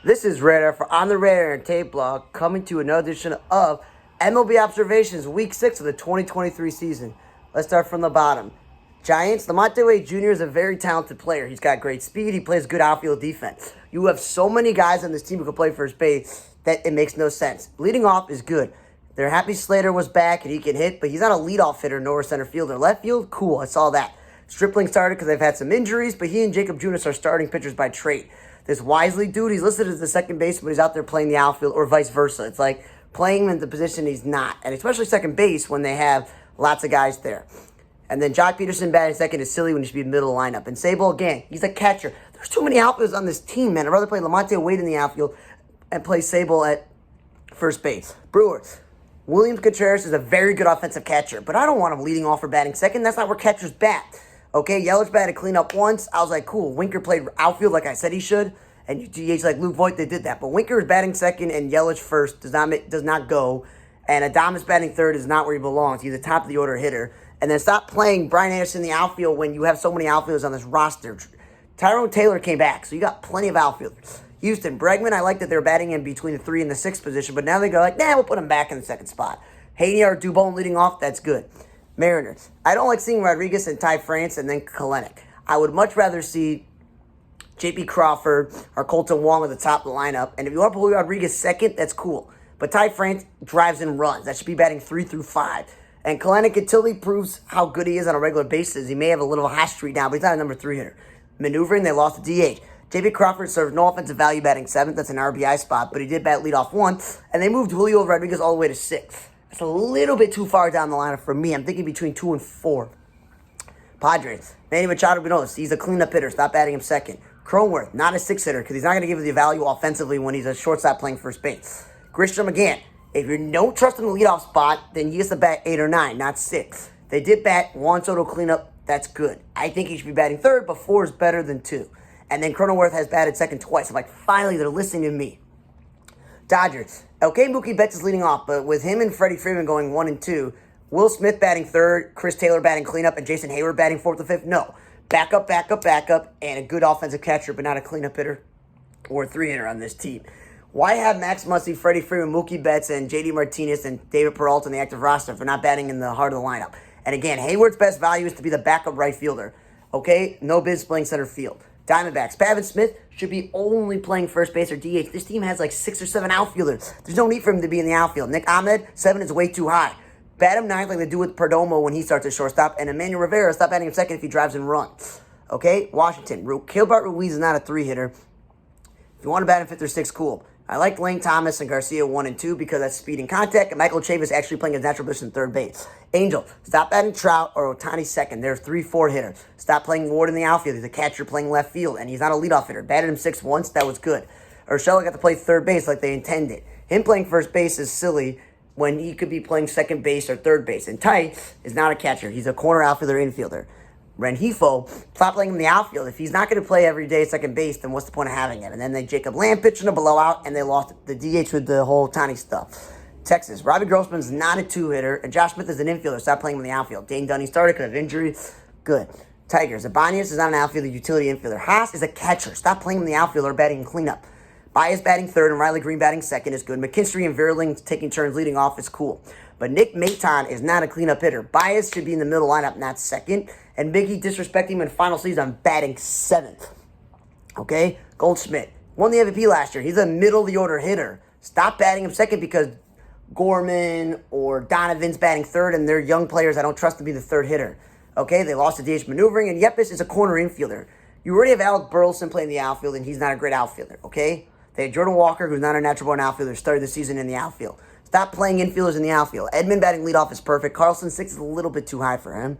This is Radar for On the Radar and Tape Blog, coming to another edition of MLB Observations, Week 6 of the 2023 season. Let's start from the bottom. Giants, Lamonte Wade Jr. is a very talented player. He's got great speed. He plays good outfield defense. You have so many guys on this team who can play first base that it makes no sense. Leading off is good. They're happy Slater was back and he can hit, but he's not a leadoff hitter nor a center fielder. Left field, cool, I saw that. Stripling started because they've had some injuries, but he and Jacob Junis are starting pitchers by trade. This Wisely dude, he's listed as the second baseman, but he's out there playing the outfield, or vice versa. It's like playing him in the position he's not, and especially second base when they have lots of guys there. And then Jock Peterson batting second is silly when he should be in the middle of the lineup. And Sable, again, he's a catcher. There's too many outfielders on this team, man. I'd rather play Lamonte Wade in the outfield and play Sable at first base. Brewers, Williams Contreras is a very good offensive catcher, but I don't want him leading off or batting second. That's not where catchers bat. Okay, Yelich batted cleanup once. I was like, cool. Winker played outfield like I said he should. And DH like Luke Voigt, they did that. But Winker is batting second and Yelich first does not go. And Adames batting third is not where he belongs. He's a top of the order hitter. And then stop playing Brian Anderson in the outfield when you have so many outfielders on this roster. Tyrone Taylor came back, so you got plenty of outfielders. Houston, Bregman, I like that they're batting in between the 3 and the 6 position, but now they go like, we'll put him back in the second spot. Haney or Dubon leading off, that's good. Mariners, I don't like seeing Rodriguez and Ty France and then Kalenic. I would much rather see J.P. Crawford or Colton Wong at the top of the lineup. And if you want to put Rodriguez second, that's cool. But Ty France drives and runs. That should be batting 3 through 5. And Kalenic, until he proves how good he is on a regular basis, he may have a little hot streak now, but he's not a number 3 hitter. Maneuvering, they lost to DH. J.P. Crawford serves no offensive value batting 7th. That's an RBI spot, but he did bat leadoff 1. And they moved Julio Rodriguez all the way to 6th. That's a little bit too far down the lineup for me. I'm thinking between 2 and 4. Padres, Manny Machado, we know this. He's a cleanup hitter. Stop batting him second. Cronenworth, not a 6-hitter because he's not going to give you the value offensively when he's a shortstop playing first base. Grisham, again, if you don't trust him in the leadoff spot, then he gets to bat 8 or 9, not 6. They did bat Juan Soto cleanup. That's good. I think he should be batting third, but 4 is better than 2. And then Cronenworth has batted second twice. I'm like, finally, they're listening to me. Dodgers, okay, Mookie Betts is leading off, but with him and Freddie Freeman going 1 and 2, Will Smith batting third, Chris Taylor batting cleanup, and Jason Hayward batting 4th or 5th? No. Back up, and a good offensive catcher, but not a cleanup hitter or a 3-hitter on this team. Why have Max Muncy, Freddie Freeman, Mookie Betts, and J.D. Martinez and David Peralta in the active roster for not batting in the heart of the lineup? And again, Hayward's best value is to be the backup right fielder. Okay? No biz playing center field. Diamondbacks, Pavin Smith should be only playing first base or DH. This team has like 6 or 7 outfielders. There's no need for him to be in the outfield. Nick Ahmed, 7 is way too high. Bat him 9th like they do with Perdomo when he starts at shortstop. And Emmanuel Rivera, stop batting him second if he drives and runs. Okay? Washington, Gilbert Ruiz is not a 3-hitter. If you want to bat him 5th or 6th, cool. I like Lane Thomas and Garcia 1 and 2 because that's speed and contact. And Michael Chavis actually playing his natural position third base. Angel, stop batting Trout or Ohtani second. They're 3-4 hitters. Stop playing Ward in the outfield. He's a catcher playing left field, and he's not a leadoff hitter. Batted him 6 once. That was good. Urshela got to play third base like they intended. Him playing first base is silly when he could be playing second base or third base. And Tight is not a catcher. He's a corner outfielder infielder. Rengifo, stop playing him in the outfield. If he's not going to play every day at second base, then what's the point of having him? And then Jacob Lamb pitching a blowout, and they lost the DH with the whole Tani stuff. Texas, Robbie Grossman's not a 2-hitter, and Josh Smith is an infielder. Stop playing him in the outfield. Dane Dunning started because of injury. Good. Tigers, Ibanez is not an outfielder, utility infielder. Haas is a catcher. Stop playing him in the outfield or batting cleanup. Baez batting third and Riley Green batting second is good. McKinstry and Verling taking turns leading off is cool. But Nick Maton is not a cleanup hitter. Baez should be in the middle lineup, not second. And Biggie disrespecting him in final season batting 7th. Okay? Goldschmidt won the MVP last year. He's a middle-of-the-order hitter. Stop batting him second because Gorman or Donovan's batting third, and they're young players. I don't trust to be the 3rd hitter. Okay? They lost to DH Maneuvering, and Yepes is a corner infielder. You already have Alec Burleson playing the outfield, and he's not a great outfielder. Okay? They had Jordan Walker, who's not a natural-born outfielder, started the season in the outfield. Stop playing infielders in the outfield. Edmund batting leadoff is perfect. Carlson 6 is a little bit too high for him.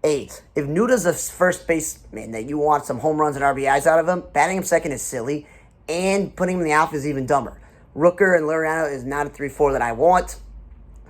8. If Nuda's a first baseman that you want some home runs and RBIs out of him, batting him second is silly, and putting him in the outfield is even dumber. Rooker and Liriano is not a 3-4 that I want.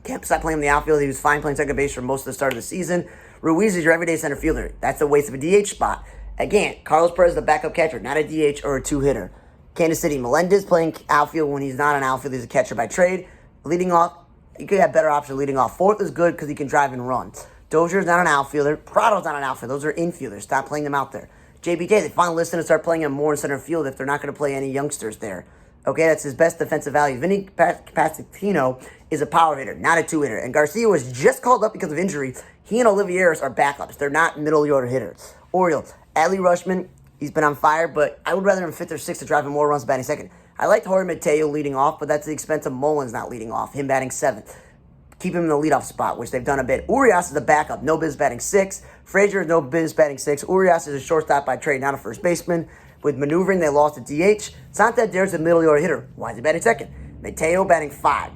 Can't stop playing him in the outfield. He was fine playing second base for most of the start of the season. Ruiz is your everyday center fielder. That's a waste of a DH spot. Again, Carlos Perez is the backup catcher, not a DH or a 2-hitter. Kansas City, Melendez playing outfield when he's not an outfield. He's a catcher by trade. Leading off, you could have better option leading off. 4th is good because he can drive and run. Dozier's not an outfielder. Prado's not an outfielder. Those are infielders. Stop playing them out there. JBJ, they finally listen and start playing him more in center field if they're not going to play any youngsters there. Okay, that's his best defensive value. Vinny Pasquantino is a power hitter, not a two-hitter. And Garcia was just called up because of injury. He and Olivieras are backups. They're not middle-order hitters. Orioles, Adley Rutschman, he's been on fire, but I would rather him fifth or sixth to drive him more runs batting second. I liked Jorge Mateo leading off, but that's the expense of Mullins not leading off, him batting seventh. Keep him in the leadoff spot, which they've done a bit. Urias is a backup, no business batting sixth. Frazier is no business batting sixth. Urias is a shortstop by trade, not a first baseman. With maneuvering, they lost to DH. Santander's a middle-order hitter. Why is he batting second? Mateo batting 5.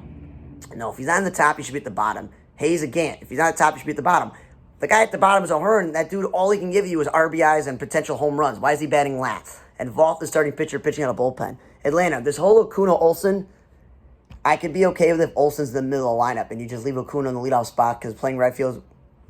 No, if he's not in the top, he should be at the bottom. Hayes again. If he's not at the top, he should be at the bottom. The guy at the bottom is O'Hearn. That dude, all he can give you is RBIs and potential home runs. Why is he batting last? And Voth, the starting pitcher, pitching out a bullpen. Atlanta, this whole Acuna-Olsen, I could be okay with if Olsen's in the middle of the lineup and you just leave Acuna in the leadoff spot because playing right field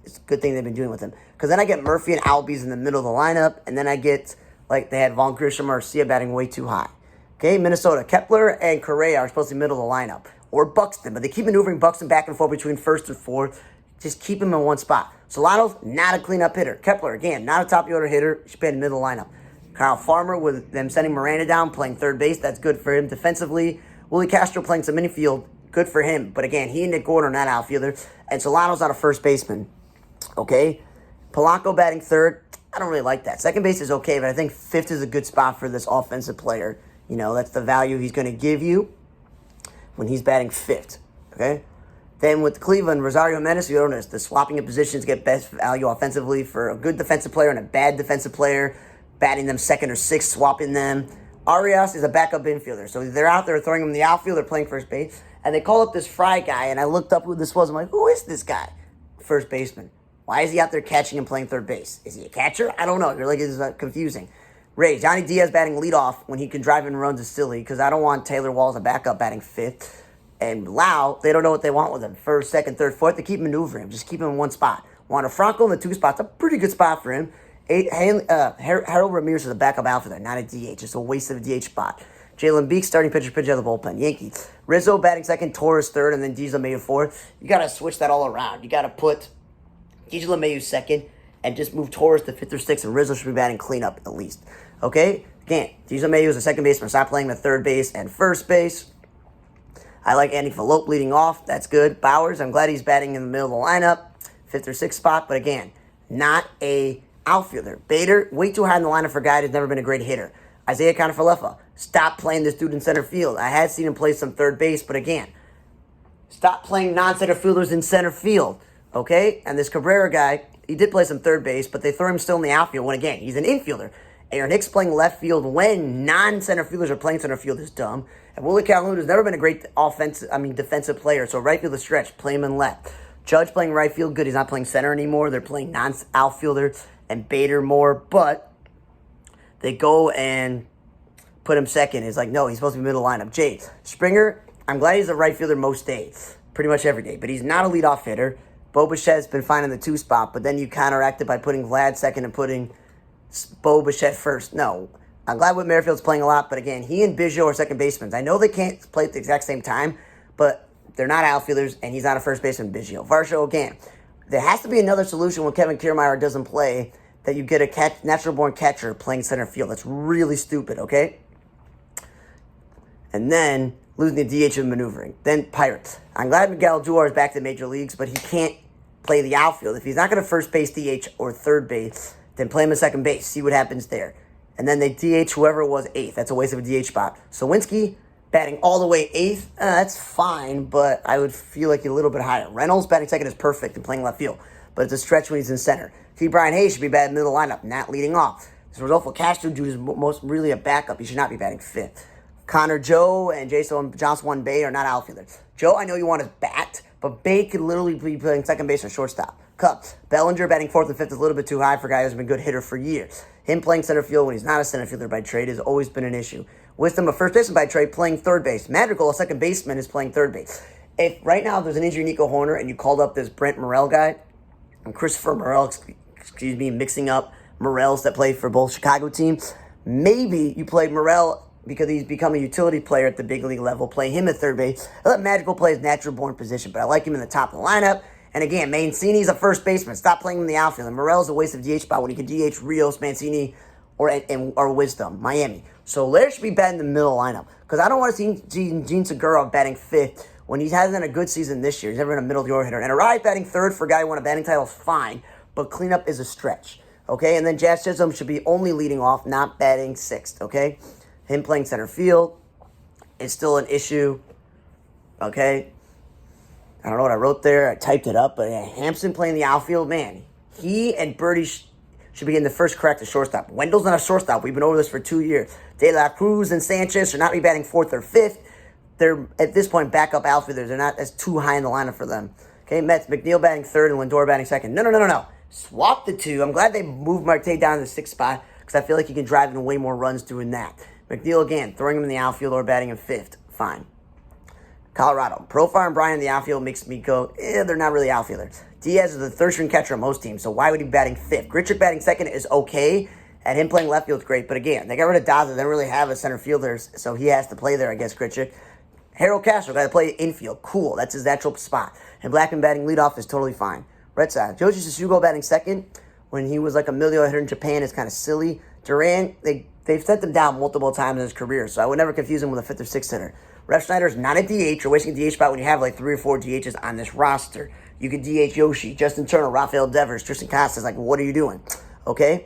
is a good thing they've been doing with him. Because then I get Murphy and Albies in the middle of the lineup, and then I get, like, they had Von Grisham or Garcia batting way too high. Okay, Minnesota, Kepler and Correa are supposed to be middle of the lineup. Or Buxton, but they keep maneuvering Buxton back and forth between first and fourth. Just keep him in one spot. Solano's not a cleanup hitter. Kepler, again, not a top-order hitter. Should be in the middle of the lineup. Kyle Farmer, with them sending Miranda down, playing third base. That's good for him defensively. Willie Castro playing some infield. Good for him. But again, he and Nick Gordon are not outfielders. And Solano's not a first baseman. Okay? Polanco batting third. I don't really like that. Second base is okay, but I think fifth is a good spot for this offensive player. You know, that's the value he's going to give you when he's batting fifth. Okay? Then with Cleveland, Rosario Jimenez, you notice the swapping of positions get best value offensively for a good defensive player and a bad defensive player, batting them second or sixth, swapping them. Arias is a backup infielder, so they're out there throwing him in the outfield, they're playing first base, and they call up this Fry guy, and I looked up who this was. I'm like, who is this guy? First baseman. Why is he out there catching and playing third base? Is he a catcher? I don't know. You're like, it's confusing. Ray, Johnny Diaz batting leadoff when he can drive in runs is silly because I don't want Taylor Walls a backup batting fifth. And Lau, they don't know what they want with him. First, second, third, fourth. They keep maneuvering him. Just keep him in one spot. Wander Franco in the 2 spot's a pretty good spot for him. Harold Ramirez is a backup outfielder, not a DH. It's a waste of a DH spot. Jalen Beeks, starting pitcher out of the bullpen. Yankees. Rizzo batting second, Torres third, and then Diesel LeMahieu fourth. You got to switch that all around. You got to put Diesel LeMahieu second and just move Torres to fifth or sixth, and Rizzo should be batting cleanup at least. Okay? Again, Diesel LeMahieu is a second baseman. Stop playing the third base and first base. I like Andy Phillippe leading off. That's good. Bowers, I'm glad he's batting in the middle of the lineup. Fifth or sixth spot, but again, not a outfielder. Bader, way too high in the lineup for a guy who's never been a great hitter. Isaiah Kiner-Falefa, stop playing this dude in center field. I had seen him play some third base, but again, stop playing non-center fielders in center field, okay? And this Cabrera guy, he did play some third base, but they throw him still in the outfield when, again, he's an infielder. Aaron Hicks playing left field when non-center fielders are playing center field is dumb. And Willie Calhoun has never been a great defensive player, so right field is stretch, play him in left. Judge playing right field, good. He's not playing center anymore. They're playing non-outfielder and Bader more, but they go and put him second. It's like, no, he's supposed to be middle lineup. Jay Springer, I'm glad he's a right fielder most days, pretty much every day, but he's not a leadoff hitter. Bo Bichette's been fine in the 2 spot, but then you counteract it by putting Vlad second and putting Bo Bichette first. No. I'm glad Whit Merrifield's playing a lot, but again, he and Biggio are second basemen. I know they can't play at the exact same time, but they're not outfielders, and he's not a first baseman, Biggio. Varsho, again, there has to be another solution when Kevin Kiermaier doesn't play that you get a natural-born catcher playing center field. That's really stupid, okay? And then losing the DH and maneuvering. Then Pirates. I'm glad Miguel Duar is back to the major leagues, but he can't play the outfield. If he's not going to first base, DH, or third base, then play him at second base. See what happens there. And then they DH whoever was 8th. That's a waste of a DH spot. Sawinski batting all the way 8th. That's fine, but I would feel like a little bit higher. Reynolds batting second is perfect and playing left field, but it's a stretch when he's in center. T. Brian Hayes should be batting middle lineup, not leading off. So Rodolfo Castro, dude, is most really a backup. He should not be batting 5th. Connor Joe and Johnson Bay are not outfielders. Joe, I know you want his bat, but Bay could literally be playing second base or shortstop. Cubs. Bellinger batting 4th and 5th is a little bit too high for a guy who's been a good hitter for years. Him playing center field when he's not a center fielder by trade has always been an issue. Wisdom, a first baseman by trade, playing third base. Madrigal, a second baseman, is playing third base. If right now there's an injury Nico Horner and you called up this Brent Morel guy, and Christopher Morel, mixing up Morels that play for both Chicago teams, maybe you play Morel because he's become a utility player at the big league level, play him at third base. I let Madrigal play his natural-born position, but I like him in the top of the lineup. And again, Mancini's a first baseman. Stop playing him in the outfield. And Morel's a waste of DH spot when he can DH Rios, Mancini, or Wisdom, Miami. So Lair should be batting the middle lineup. Because I don't want to see Gene Segura batting 5th when he hasn't had a good season this year. He's never been a middle order hitter. And Arai batting 3rd for a guy who won a batting title is fine, but cleanup is a stretch. Okay, and then Jazz Chisholm should be only leading off, not batting 6th. Okay, him playing center field is still an issue. Okay, I don't know what I wrote there. I typed it up, but Hampson playing the outfield, man. He and Birdie should be getting the first crack to shortstop. Wendell's not a shortstop. We've been over this for 2 years. De La Cruz and Sanchez should not be batting 4th or 5th. They're, at this point, backup outfielders. They're not as too high in the lineup for them. Okay, Mets, McNeil batting 3rd and Lindor batting 2nd. No. Swap the two. I'm glad they moved Marte down to the 6th spot because I feel like he can drive in way more runs doing that. McNeil, again, throwing him in the outfield or batting in 5th. Fine. Colorado. Profar and Bryan in the outfield makes me go, they're not really outfielders. Diaz is the 3rd-string catcher on most teams, so why would he be batting 5th? Grichuk batting 2nd is okay, and him playing left field is great. But again, they got rid of Daza. They don't really have a center fielder, so he has to play there, I guess, Grichuk. Harold Castro got to play infield. Cool. That's his natural spot. And Blackman batting leadoff is totally fine. Red Sox. Joji Susugo batting 2nd when he was like a million hitter in Japan is kind of silly. Durant, they've sent him down multiple times in his career, so I would never confuse him with a 5th or 6th hitter. Ref Schneider's not a DH. You're wasting a DH spot when you have like 3 or 4 DHs on this roster. You could DH Yoshi, Justin Turner, Rafael Devers, Tristan Casas. Like, what are you doing? Okay?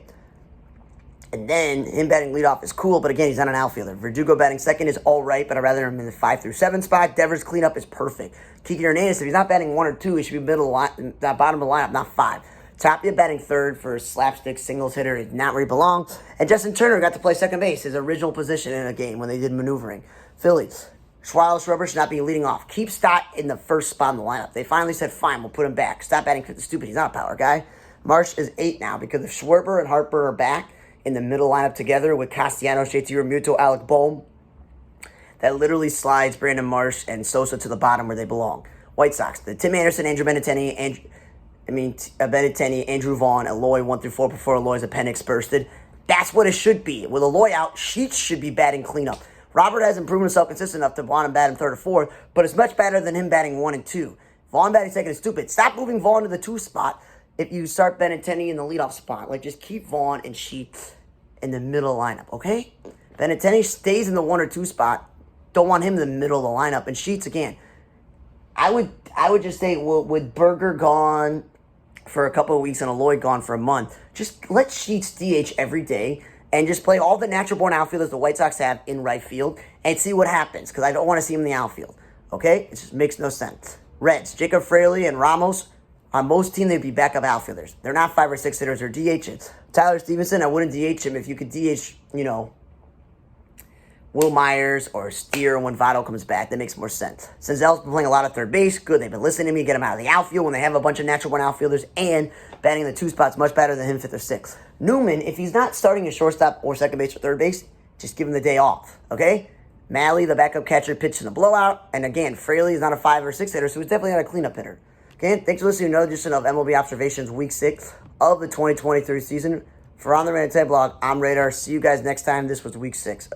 And then him batting leadoff is cool, but again, he's not an outfielder. Verdugo batting 2nd is all right, but I'd rather him in the 5 through 7 spot. Devers cleanup is perfect. Kiki Hernandez, if he's not batting 1 or 2, he should be middle of the bottom of the lineup, not 5. Tapia batting 3rd for a slapstick singles hitter is not where he belongs. And Justin Turner got to play second base, his original position in a game when they did maneuvering. Phillies. Schwarber should not be leading off. Keep Stott in the 1st spot in the lineup. They finally said, fine, we'll put him back. Stop batting 5th. Stupid. He's not a power guy. Marsh is 8 now because if Schwarber and Harper are back in the middle lineup together with Castellanos, JT Realmuto, Alec Bohm, that literally slides Brandon Marsh and Sosa to the bottom where they belong. White Sox. The Tim Anderson, Andrew Benintendi, Andrew Vaughn, Eloy 1 through 4 before Eloy's appendix bursted. That's what it should be. With Eloy out, Sheets should be batting cleanup. Robert hasn't proven himself consistent enough to want him batting 3rd or 4th, but it's much better than him batting 1 and 2. Vaughn batting 2nd is stupid. Stop moving Vaughn to the 2 spot if you start Benintendi in the leadoff spot. Like, just keep Vaughn and Sheets in the middle lineup, okay? Benintendi stays in the 1 or 2 spot. Don't want him in the middle of the lineup. And Sheets, again, I would just say, well, with Berger gone for a couple of weeks and Eloy gone for a month, just let Sheets DH every day and just play all the natural-born outfielders the White Sox have in right field and see what happens, because I don't want to see him in the outfield, okay? It just makes no sense. Reds, Jacob Fraley and Ramos, on most teams, they'd be backup outfielders. They're not 5 or 6 hitters or DHs. Tyler Stevenson, I wouldn't DH him if you could DH, Will Myers or Steer when Votto comes back. That makes more sense. Senzel's been playing a lot of third base. Good. They've been listening to me. Get him out of the outfield when they have a bunch of natural-born outfielders and batting in the 2 spots much better than him 5th or 6th. Newman, if he's not starting at shortstop or second base or third base, just give him the day off, okay? Malley, the backup catcher, pitched in a blowout. And again, Fraley is not a 5 or 6 hitter, so he's definitely not a cleanup hitter. Okay, thanks for listening to another edition of MLB Observations Week 6 of the 2023 season. For On the Radar blog, I'm Radar. See you guys next time. This was Week 6.